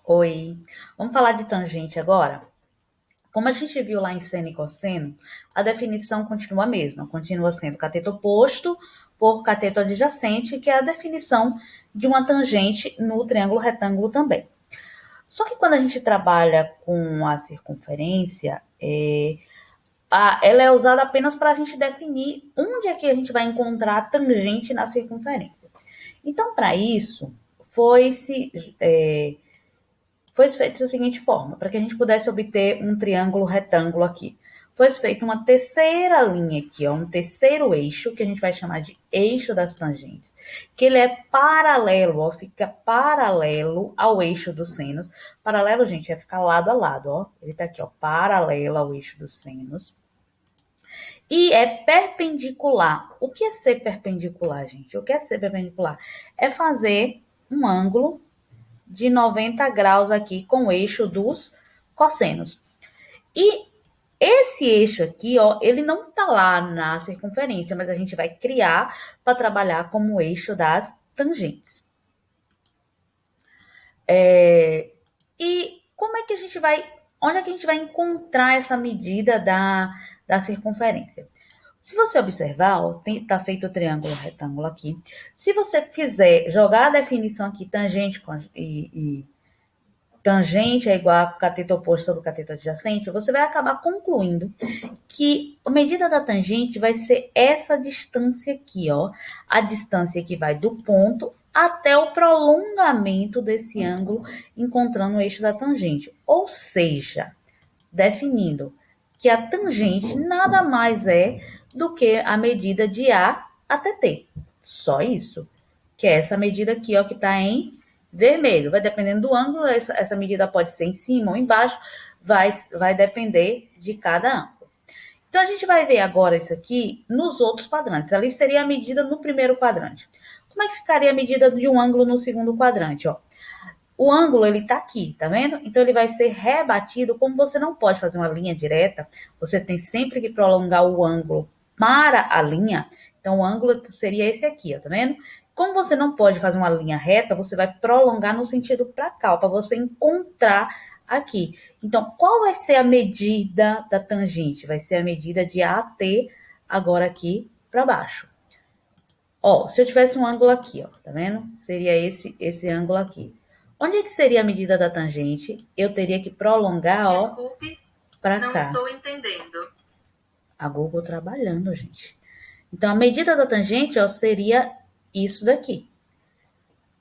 Oi, vamos falar de tangente agora? Como a gente viu lá em seno e cosseno, a definição continua a mesma, continua sendo cateto oposto por cateto adjacente, que é a definição de uma tangente no triângulo retângulo também. Só que quando a gente trabalha com a circunferência, ela é usada apenas para a gente definir onde é que a gente vai encontrar a tangente na circunferência. Então, para isso, foi-se foi feito da seguinte forma, para que a gente pudesse obter um triângulo retângulo aqui. Foi feita uma terceira linha aqui, ó, um terceiro eixo, que a gente vai chamar de eixo das tangentes, que ele é paralelo, ó, fica paralelo ao eixo dos senos. Paralelo, gente, é ficar lado a lado, ó. Ele tá aqui, ó, paralelo ao eixo dos senos. E é perpendicular. O que é ser perpendicular, gente? O que é ser perpendicular? É fazer um ângulo de 90 graus aqui com o eixo dos cossenos. E esse eixo aqui, ó, ele não tá lá na circunferência, mas a gente vai criar para trabalhar como eixo das tangentes. E como é que a gente vai, onde é que a gente vai encontrar essa medida da circunferência? Se você observar, ó, tá feito o triângulo retângulo aqui. Se você fizer jogar a definição aqui, tangente e tangente é igual a cateto oposto sobre cateto adjacente, você vai acabar concluindo que a medida da tangente vai ser essa distância aqui, ó, a distância que vai do ponto até o prolongamento desse ângulo, encontrando o eixo da tangente. Ou seja, definindo que a tangente nada mais é do que a medida de A até T. Só isso. Que é essa medida aqui, ó, que está em vermelho. Vai dependendo do ângulo, essa medida pode ser em cima ou embaixo, vai depender de cada ângulo. Então, a gente vai ver agora isso aqui nos outros quadrantes. Ali seria a medida no primeiro quadrante. Como é que ficaria a medida de um ângulo no segundo quadrante? Ó? O ângulo, ele tá aqui, tá vendo? Então, ele vai ser rebatido, como você não pode fazer uma linha direta, você tem sempre que prolongar o ângulo para a linha. Então, o ângulo seria esse aqui, ó, tá vendo? Como você não pode fazer uma linha reta, você vai prolongar no sentido para cá, para você encontrar aqui. Então, qual vai ser a medida da tangente? Vai ser a medida de AT agora aqui para baixo. Ó, se eu tivesse um ângulo aqui, ó, tá vendo? Seria esse ângulo aqui. Onde é que seria a medida da tangente? Eu teria que prolongar, ó, Desculpe, para não cá. estou entendendo. A Google trabalhando, gente. Então, a medida da tangente, ó, seria isso daqui.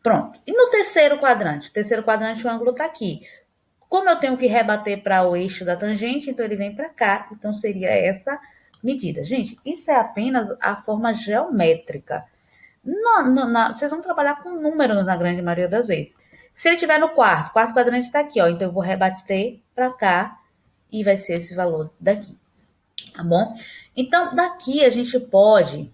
Pronto. E no terceiro quadrante? O terceiro quadrante, o ângulo tá aqui. Como eu tenho que rebater para o eixo da tangente, então ele vem para cá. Então, seria essa medida. Gente, isso é apenas a forma geométrica. Vocês vão trabalhar com números na grande maioria das vezes. Se ele estiver no quarto quadrante está aqui, ó. Então eu vou rebater para cá e vai ser esse valor daqui, tá bom? Então daqui a gente pode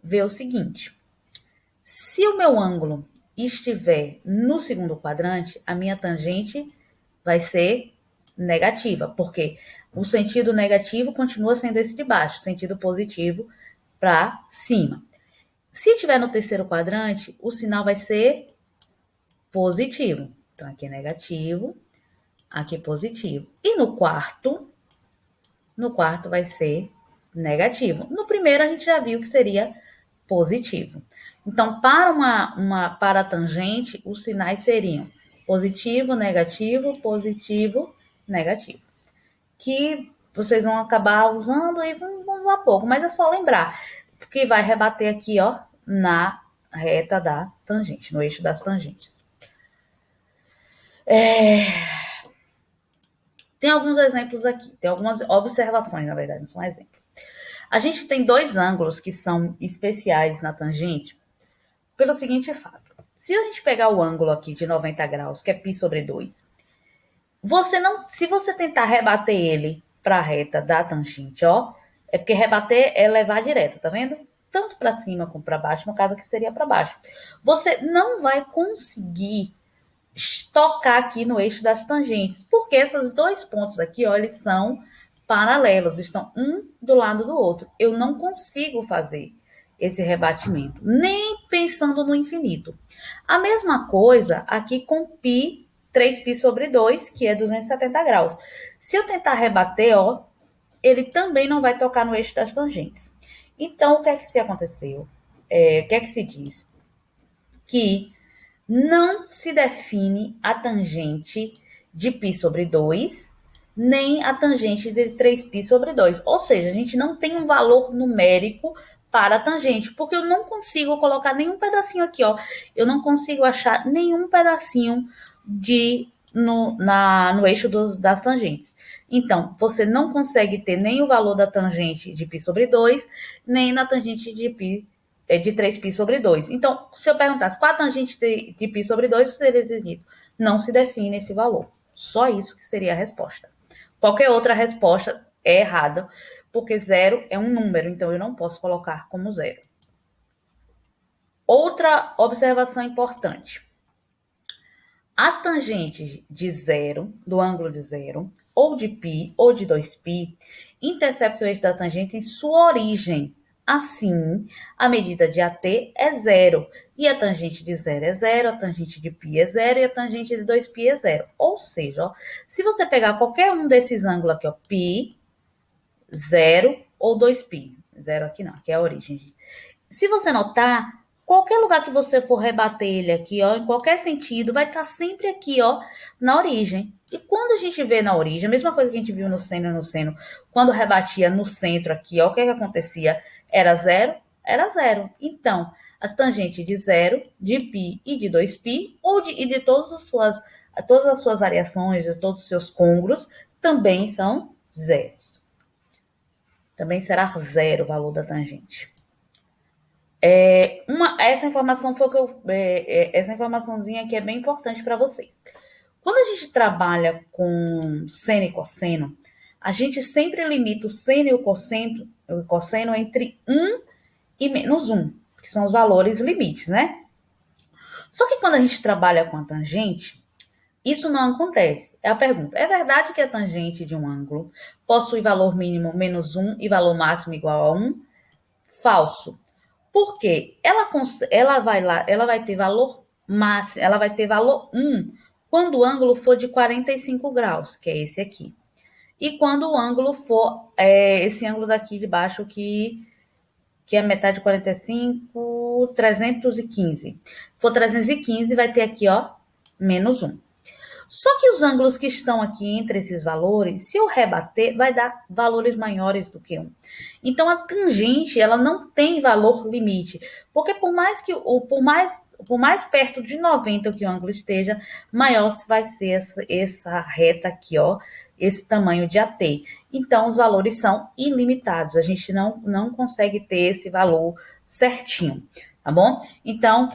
ver o seguinte: se o meu ângulo estiver no segundo quadrante, a minha tangente vai ser negativa, porque o sentido negativo continua sendo esse de baixo, sentido positivo para cima. Se estiver no terceiro quadrante, o sinal vai ser positivo. Então, aqui é negativo, aqui é positivo. E no quarto vai ser negativo. No primeiro, a gente já viu que seria positivo. Então, para a tangente, os sinais seriam positivo, negativo, negativo. Que vocês vão acabar usando e vão usar pouco, mas é só lembrar que vai rebater aqui, ó, na reta da tangente, no eixo das tangentes. Tem alguns exemplos aqui, tem algumas observações, na verdade, não são exemplos. A gente tem dois ângulos que são especiais na tangente pelo seguinte fato. Se a gente pegar o ângulo aqui de 90 graus, que é π sobre 2, se você tentar rebater ele para a reta da tangente, ó, é porque rebater é levar direto, tá vendo? Tanto para cima como para baixo, no caso aqui seria para baixo. Você não vai conseguir tocar aqui no eixo das tangentes, porque esses dois pontos aqui, ó, eles são paralelos, estão um do lado do outro. Eu não consigo fazer esse rebatimento, nem pensando no infinito. A mesma coisa aqui com π 3π sobre 2, que é 270 graus. Se eu tentar rebater, ó, ele também não vai tocar no eixo das tangentes. Então, o que é que se aconteceu? O que é que se diz? Que não se define a tangente de π sobre 2, nem a tangente de 3π sobre 2. Ou seja, a gente não tem um valor numérico para a tangente, porque eu não consigo colocar nenhum pedacinho aqui, ó. Eu não consigo achar nenhum pedacinho no eixo das tangentes. Então, você não consegue ter nem o valor da tangente de π sobre 2, nem na tangente de de 3π sobre 2. Então, se eu perguntasse qual a tangente de π sobre 2, você teria dito, não se define esse valor. Só isso que seria a resposta. Qualquer outra resposta é errada, porque zero é um número, então eu não posso colocar como zero. Outra observação importante. As tangentes de zero, do ângulo de zero, ou de π, ou de 2π, interceptam o eixo da tangente em sua origem. Assim, a medida de AT é zero. E a tangente de zero é zero, a tangente de π é zero e a tangente de 2π é zero. Ou seja, ó, se você pegar qualquer um desses ângulos aqui, ó, π, zero ou 2π. Zero aqui não, aqui é a origem. Se você notar, qualquer lugar que você for rebater ele aqui, ó, em qualquer sentido, vai estar sempre aqui, ó, na origem. E quando a gente vê na origem, a mesma coisa que a gente viu no seno, quando rebatia no centro aqui, ó, o que acontecia? Era zero? Era zero. Então, as tangentes de zero, de π e de 2π, e de todas as suas variações, de todos os seus côngruos, também são zeros. Também será zero o valor da tangente. Essa informação foi essa informaçãozinha aqui é bem importante para vocês. Quando a gente trabalha com seno e cosseno, a gente sempre limita o seno e o cosseno entre 1 e menos 1, que são os valores limites, né? Só que quando a gente trabalha com a tangente, isso não acontece. É a pergunta: é verdade que a tangente de um ângulo possui valor mínimo menos 1 e valor máximo igual a 1? Falso. Porque ela vai ter valor máximo, ela vai ter valor 1 quando o ângulo for de 45 graus, que é esse aqui. E quando o ângulo for esse ângulo daqui de baixo, que é metade de 45, 315. For 315, vai ter aqui, ó, menos 1. Só que os ângulos que estão aqui entre esses valores, se eu rebater, vai dar valores maiores do que 1. Então, a tangente, ela não tem valor limite, porque por mais perto de 90 que o ângulo esteja, maior vai ser essa reta aqui, ó, esse tamanho de AT. Então, os valores são ilimitados, a gente não consegue ter esse valor certinho, tá bom? Então,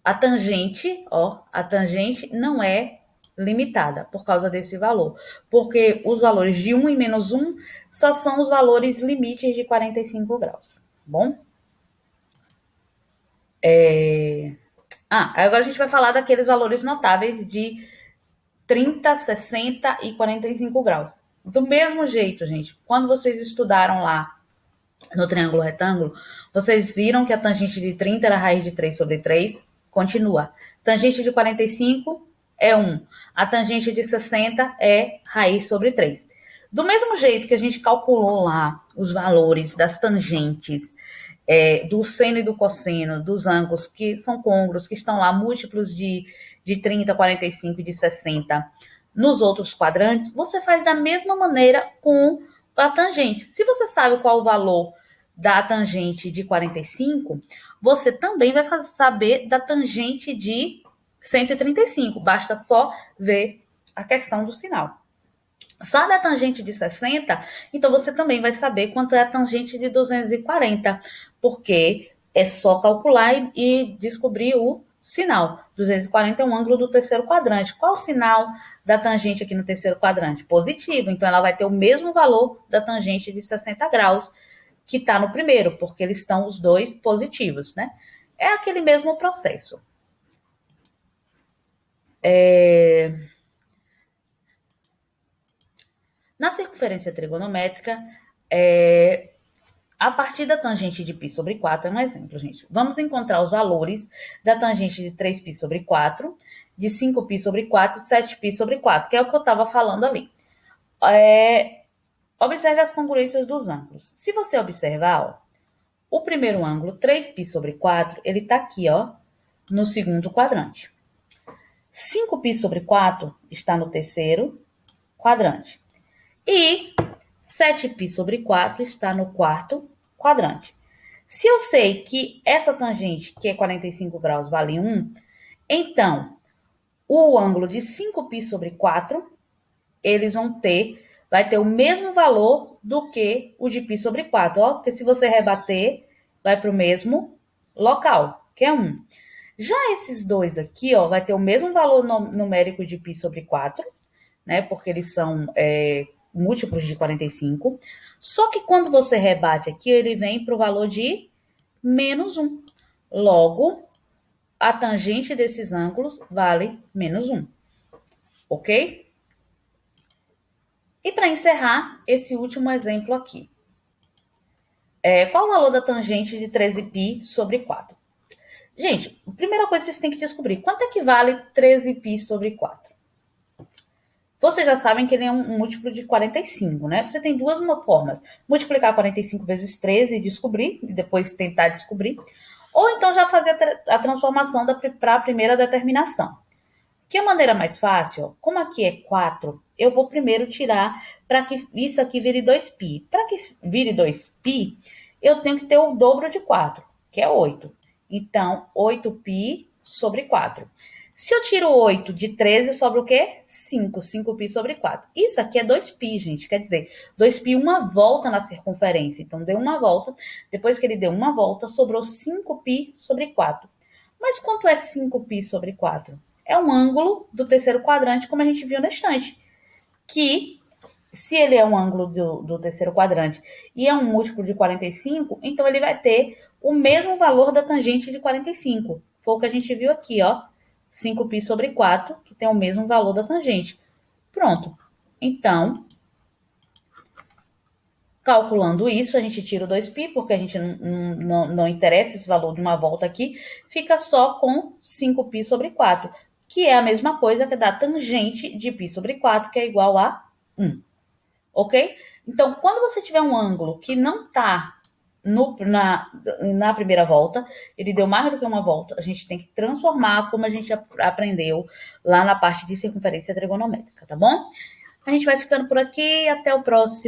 a tangente não é limitada por causa desse valor, porque os valores de 1 e menos 1 só são os valores limites de 45 graus, tá bom? Agora a gente vai falar daqueles valores notáveis de 30, 60 e 45 graus. Do mesmo jeito, gente, quando vocês estudaram lá no triângulo retângulo, vocês viram que a tangente de 30 era a raiz de 3 sobre 3, continua. Tangente de 45 é 1. A tangente de 60 é raiz sobre 3. Do mesmo jeito que a gente calculou lá os valores das tangentes do seno e do cosseno, dos ângulos que são côngruos, que estão lá múltiplos de 30, 45 e de 60 nos outros quadrantes, você faz da mesma maneira com a tangente. Se você sabe qual o valor da tangente de 45, você também vai saber da tangente de 135. Basta só ver a questão do sinal. Sabe a tangente de 60? Então você também vai saber quanto é a tangente de 240, porque é só calcular e descobrir o sinal. 240 é um ângulo do terceiro quadrante. Qual o sinal da tangente aqui no terceiro quadrante? Positivo. Então ela vai ter o mesmo valor da tangente de 60 graus que está no primeiro, porque eles estão os dois positivos, né? É aquele mesmo processo. Na circunferência trigonométrica, A partir da tangente de π sobre 4 é um exemplo, gente. Vamos encontrar os valores da tangente de 3π sobre 4, de 5π sobre 4 e 7π sobre 4, que é o que eu estava falando ali. Observe as congruências dos ângulos. Se você observar, ó, o primeiro ângulo, 3π sobre 4, ele está aqui, ó, no segundo quadrante. 5π sobre 4 está no terceiro quadrante. E 7π sobre 4 está no quarto quadrante. Se eu sei que essa tangente, que é 45 graus, vale 1, então o ângulo de 5π sobre 4, vai ter o mesmo valor do que o de π sobre 4, ó, porque se você rebater, vai para o mesmo local, que é 1. Já esses dois aqui, ó, vai ter o mesmo valor numérico de π sobre 4, né, porque eles são múltiplos de 45, só que quando você rebate aqui, ele vem para o valor de menos 1. Logo, a tangente desses ângulos vale menos 1, ok? E para encerrar, esse último exemplo aqui. Qual o valor da tangente de 13π sobre 4? Gente, a primeira coisa que vocês têm que descobrir, quanto é que vale 13π sobre 4? Vocês já sabem que ele é um múltiplo de 45, né? Você tem duas formas. Multiplicar 45 vezes 13 e descobrir, e depois tentar descobrir. Ou então já fazer a transformação para a primeira determinação. Que é a maneira mais fácil, ó, como aqui é 4, eu vou primeiro tirar para que isso aqui vire 2π. Para que vire 2π, eu tenho que ter o dobro de 4, que é 8. Então, 8π sobre 4. Se eu tiro 8 de 13, sobra o quê? 5. 5π sobre 4. Isso aqui é 2π, gente. Quer dizer, 2π uma volta na circunferência. Então, deu uma volta. Depois que ele deu uma volta, sobrou 5π sobre 4. Mas quanto é 5π sobre 4? É um ângulo do terceiro quadrante, como a gente viu na estante. Que, se ele é um ângulo do terceiro quadrante e é um múltiplo de 45, então ele vai ter o mesmo valor da tangente de 45. Foi o que a gente viu aqui, ó. 5π sobre 4, que tem o mesmo valor da tangente. Pronto. Então, calculando isso, a gente tira o 2π, porque a gente não interessa esse valor de uma volta aqui, fica só com 5π sobre 4, que é a mesma coisa que da tangente de π sobre 4, que é igual a 1. Ok? Então, quando você tiver um ângulo que não está na primeira volta, ele deu mais do que uma volta, a gente tem que transformar como a gente aprendeu lá na parte de circunferência trigonométrica, tá bom? A gente vai ficando por aqui, até o próximo.